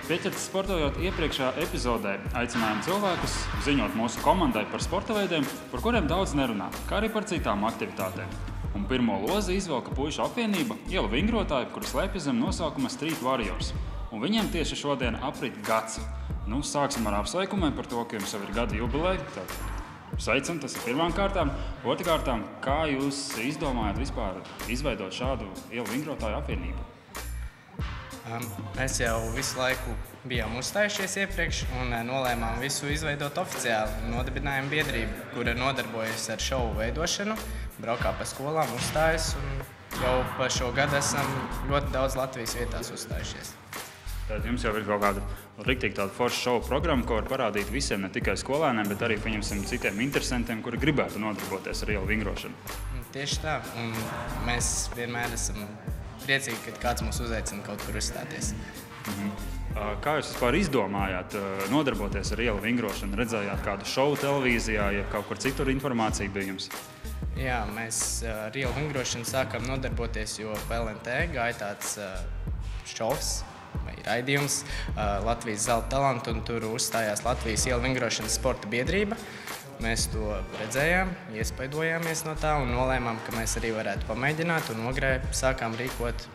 Pieķerts sportojot iepriekšējā epizodē aicinājām cilvēkus ziņot mūsu komandai par sporta veidiem, par kuriem daudz nerunā, kā arī par citām aktivitātēm. Un pirmo lozi izvelka puišu apvienība ielu vingrotāji, kuri slēpjas zem nosaukuma Street Warriors. Un viņiem tieši šodien aprit gads. Nu, sāksim ar apsveikumiem par to, ka jums jau ir gada jubileja. Sveicam, tas ir pirmām kārtām. Otrkārtām, kā jūs izdomājat vispār izveidot šādu ielu vingrotāju apvienību? Mēs jau visu laiku bijām uzstājušies iepriekš un nolēmām visu izveidot oficiāli. Nodibinājām biedrību, kura nodarbojas ar šovu veidošanu, braukā pa skolām, uzstājas un jau pa šo gadu esam ļoti daudz Latvijas vietās uzstājušies. Tad jums jau ir kaut kāda riktīgi tāda forša šovu programma, ko var parādīt visiem, ne tikai skolēniem, bet arī pieņemsim citiem interesantiem, kuri gribētu nodarboties ar ielu vingrošanu. Tieši tā, un mēs vienmēr esam priecīgi, kad kāds mūs uzaicina kaut kur uzstāties. Kā jūs vispār izdomājāt nodarboties ar ielu vingrošanu? Redzējāt kādu šovu televīzijā, ja kaut kur citur informācija bija jums? Jā, mēs ar ielu vingrošanu sākām nodarboties, jo PLNT gāja tāds šovs vai raidījums Latvijas zelta talantu, un tur uzstājās Latvijas ielu vingrošanas sporta biedrība. Mēs to redzējām, iespaidojāmies no tā un nolēmām, ka mēs arī varētu pamēģināt, un Ogrē sākām rīkot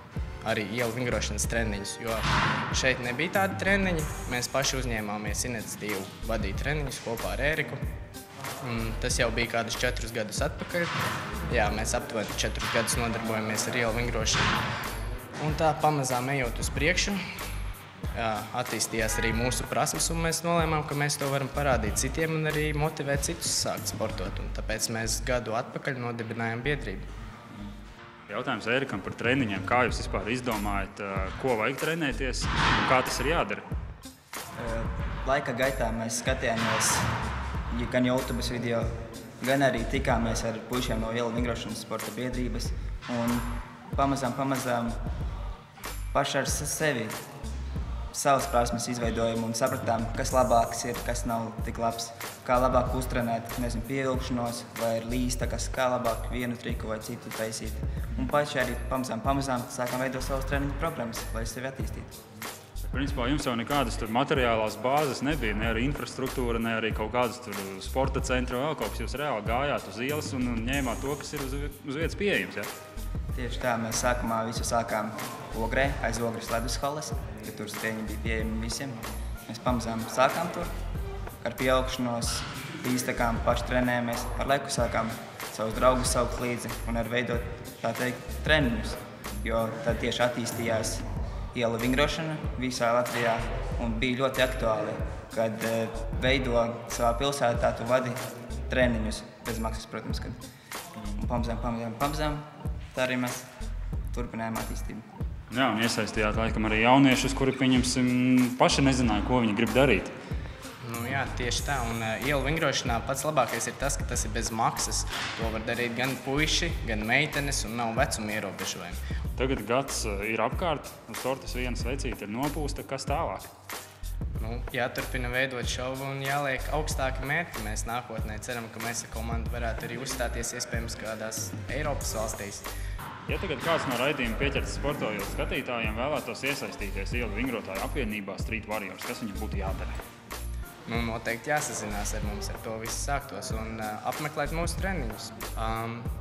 arī ielu vingrošanas treniņus, jo šeit nebija tādi treniņi. Mēs paši uzņēmāmies iniciatīvu vadīt treniņus kopā ar Ēriku. Un tas jau bija kādus 4 gadus atpakaļ. Jā, mēs aptuveni 4 gadus nodarbojamies ar ielu vingrošanu. Un tā pamazām ejot uz priekšu, attīstījās arī mūsu prasmes, un mēs nolēmām, ka mēs to varam parādīt citiem un arī motivēt citus sākt sportot. Un tāpēc mēs gadu atpakaļ nodibinājām biedrību. Jautājums Ērikam par treniņiem. Kā jūs vispār izdomājat, ko vajag trenēties un kā tas ir jādara? Laika gaitā mēs skatījāmies gan YouTube video, gan arī tikāmies ar puišiem no ielu vingrošanas sporta biedrības. Un pamazām paši ar sevi savas prasmes izveidojam un sapratām, kas labāks ir, kas nav tik labs. Kā labāk uztrenēt, pievilkšanos vai ar līsta, kā labāk vienu triku vai citu taisīt. Un paši arī pamazām sākām veidot savas treniņu programmas, lai sevi attīstītu. Principā jums jau nekādas materiālās bāzes nebija, ne arī infrastruktūra, ne arī kaut kādas sporta centra vēl kaut kas. Jūs reāli gājāt uz ielas un ņēmāt to, kas ir uz vietas pieejams, ja? Tieši tā, mēs sākumā visu sākām Ogrē, aiz Ogres ledushalles, ka tur stieņi bija pieejami visiem. Mēs pamazām sākām tur, ar pieaugšanos, līstakām, paši trenējamies. Ar laiku sākām savus draugus saukt līdzi un ar veidot, tā teikt, treniņus, jo tad tieši attīstījās ielu vingrošana visā Latvijā un bija ļoti aktuāli, kad veido savā pilsētā, tu vadi treniņus bez maksas, protams, kad pamazām. Tā arī mēs turpinājām attīstību. Jā, un iesaistījāt laikam arī jauniešus, kuri paši nezināja, ko viņi grib darīt. Jā, tieši tā. Un ielu vingrošanā pats labākais ir tas, ka tas ir bez maksas. To var darīt gan puiši, gan meitenes un nav vecuma ierobežojumi. Tagad gads ir apkārt, uz tortes viena svecīte ir nopūsta. Kas tālāk? Jāturpina veidot šovu un jāliek augstāki mērķi. Mēs nākotnē ceram, ka mēs ar komandu varētu arī uzstāties iespējams kādās Eiropas valstīs. Ja tagad kāds no raidījuma Pieķerts sportojot skatītājiem vēlētos iesaistīties ielu vingrotāju apvienībā Street Warriors, kas viņam būtu jādara? Noteikti jāsazinās ar mums, ar to viss sāktos un apmeklēt mūsu treniņus.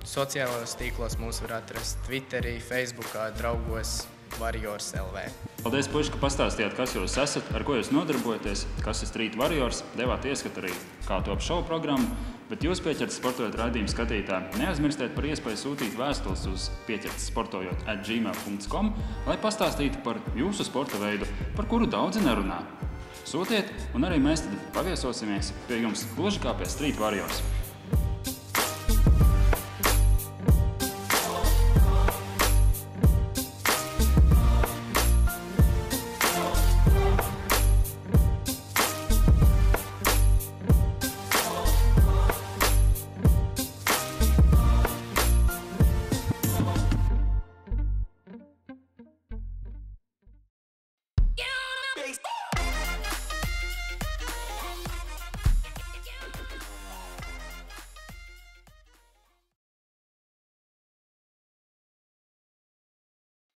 Sociālajos tīklos mūs var atrast Twitterī, Facebookā, draugos Warriors LV. Paldies, puiši, ka pastāstījāt, kas jūs esat, ar ko jūs nodarbojaties, kas ir Street Warriors, devāt ieskatu arī kā top šovu programmu, bet jūs Pieķerts sportojot raidījumu skatītāji neaizmirstiet par iespēju sūtīt vēstules uz pieķertsportojot@gmail.com, lai pastāstītu par jūsu sporta veidu, par kuru daudzi nerunā. Sūtiet, un arī mēs tad paviesosimies pie jums gluži kā pie Street Warriors.